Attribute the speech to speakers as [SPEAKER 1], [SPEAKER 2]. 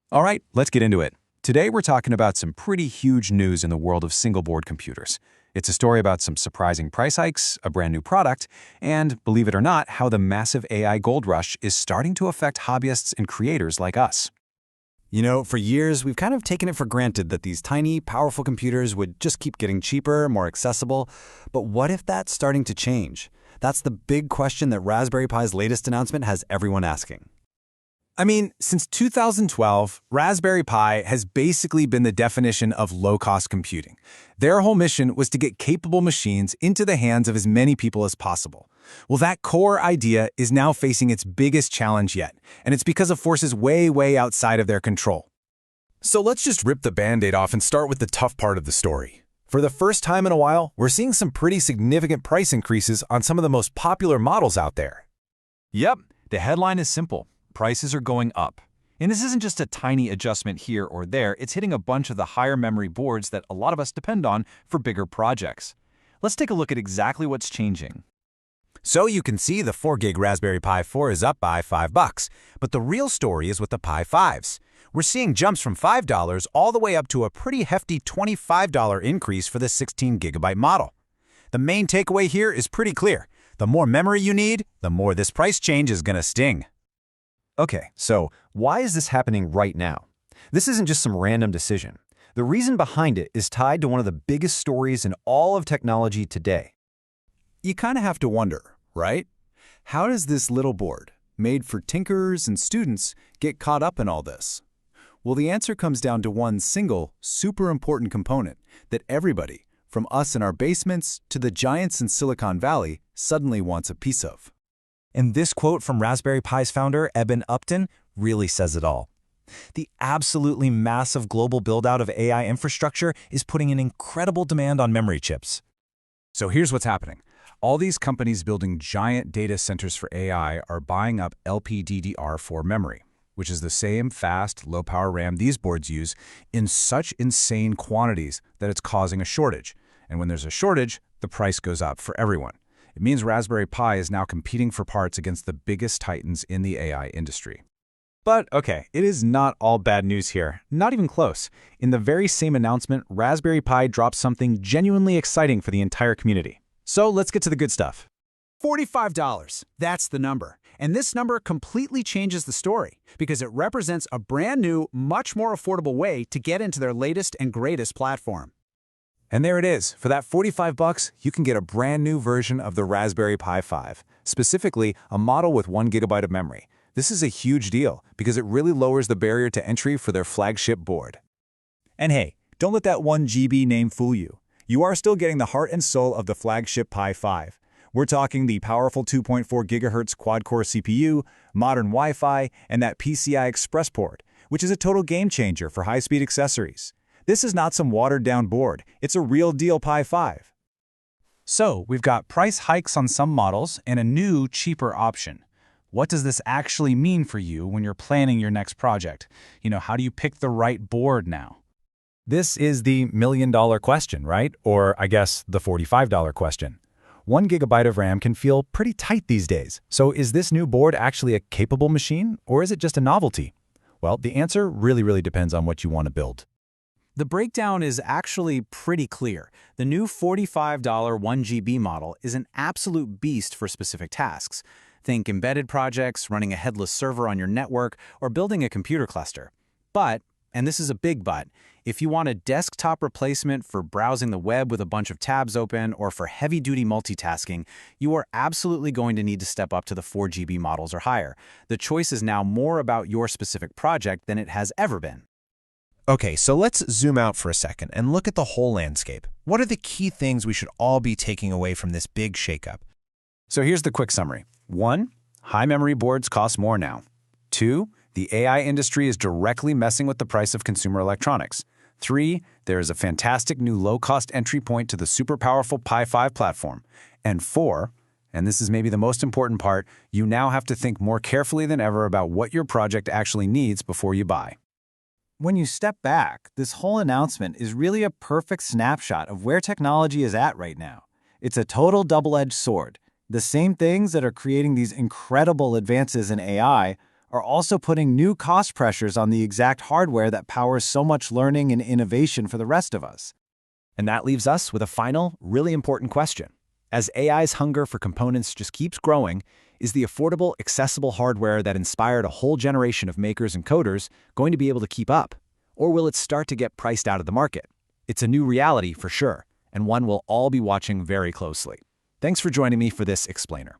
[SPEAKER 1] All right, let's get into it. Today we're talking about some pretty huge news in the world of single-board computers. It's a story about some surprising price hikes, a brand new product, and, believe it or not, how the massive AI gold rush is starting to affect hobbyists and creators like us.
[SPEAKER 2] You know, for years, we've kind of taken it for granted that these tiny, powerful computers would just keep getting cheaper, more accessible. But what if that's starting to change? That's the big question that Raspberry Pi's latest announcement has everyone asking.
[SPEAKER 1] I mean, since 2012, Raspberry Pi has basically been the definition of low-cost computing. Their whole mission was to get capable machines into the hands of as many people as possible. Well, that core idea is now facing its biggest challenge yet, and it's because of forces way outside of their control.
[SPEAKER 3] So let's just rip the Band-Aid off and start with the tough part of the story. For the first time in a while, we're seeing some pretty significant price increases on some of the most popular models out there.
[SPEAKER 4] Yep, the headline is simple. Prices are going up. And this isn't just a tiny adjustment here or there, it's hitting a bunch of the higher memory boards that a lot of us depend on for bigger projects. Let's take a look at exactly what's changing.
[SPEAKER 3] So you can see the 4GB Raspberry Pi 4 is up by $5, but the real story is with the Pi 5s. We're seeing jumps from $5 all the way up to a pretty hefty $25 increase for the 16GB model. The main takeaway here is pretty clear. The more memory you need, the more this price change is going to sting.
[SPEAKER 5] Okay, so why is this happening right now? This isn't just some random decision. The reason behind it is tied to one of the biggest stories in all of technology today.
[SPEAKER 2] You kind of have to wonder, right? How does this little board, made for tinkerers and students, get caught up in all this? Well, the answer comes down to one single, super important component that everybody, from us in our basements to the giants in Silicon Valley, suddenly wants a piece of.
[SPEAKER 5] And this quote from Raspberry Pi's founder, Eben Upton, really says it all. The absolutely massive global build-out of AI infrastructure is putting an incredible demand on memory chips.
[SPEAKER 1] So here's what's happening. All these companies building giant data centers for AI are buying up LPDDR4 memory, which is the same fast, low-power RAM these boards use, in such insane quantities that it's causing a shortage. And when there's a shortage, the price goes up for everyone. It means Raspberry Pi is now competing for parts against the biggest titans in the AI industry. But okay, it is not all bad news here. Not even close. In the very same announcement, Raspberry Pi dropped something genuinely exciting for the entire community. So let's get to the good stuff.
[SPEAKER 6] $45. That's the number. And this number completely changes the story because it represents a brand new, much more affordable way to get into their latest and greatest platform.
[SPEAKER 1] And there it is. For that $45, you can get a brand new version of the Raspberry Pi 5, specifically a model with 1GB of memory. This is a huge deal because it really lowers the barrier to entry for their flagship board.
[SPEAKER 7] And hey, don't let that 1GB name fool you. You are still getting the heart and soul of the flagship Pi 5. We're talking the powerful 2.4 GHz quad-core CPU, modern Wi-Fi, and that PCI Express port, which is a total game changer for high-speed accessories. This is not some watered-down board. It's a real-deal Pi 5.
[SPEAKER 1] So, we've got price hikes on some models and a new, cheaper option. What does this actually mean for you when you're planning your next project? How do you pick the right board now?
[SPEAKER 5] This is the million-dollar question, right? Or, I guess, the $45 question. 1GB of RAM can feel pretty tight these days. So is this new board actually a capable machine, or is it just a novelty? Well, the answer really depends on what you want to build.
[SPEAKER 6] The breakdown is actually pretty clear. The new $45 1GB model is an absolute beast for specific tasks. Think embedded projects, running a headless server on your network, or building a computer cluster. But, and this is a big but, if you want a desktop replacement for browsing the web with a bunch of tabs open or for heavy-duty multitasking, you are absolutely going to need to step up to the 4GB models or higher. The choice is now more about your specific project than it has ever been.
[SPEAKER 3] Okay, so let's zoom out for a second and look at the whole landscape. What are the key things we should all be taking away from this big shakeup?
[SPEAKER 1] So here's the quick summary. 1. High memory boards cost more now. 2. The AI industry is directly messing with the price of consumer electronics. 3. There is a fantastic new low-cost entry point to the super powerful Pi 5 platform. And 4, and this is maybe the most important part, you now have to think more carefully than ever about what your project actually needs before you buy.
[SPEAKER 7] When you step back, this whole announcement is really a perfect snapshot of where technology is at right now. It's a total double-edged sword. The same things that are creating these incredible advances in AI
[SPEAKER 2] are also putting new cost pressures on the exact hardware that powers so much learning and innovation for the rest of us.
[SPEAKER 3] And that leaves us with a final, really important question. As AI's hunger for components just keeps growing, is the affordable, accessible hardware that inspired a whole generation of makers and coders going to be able to keep up? Or will it start to get priced out of the market? It's a new reality for sure, and one we'll all be watching very closely. Thanks for joining me for this explainer.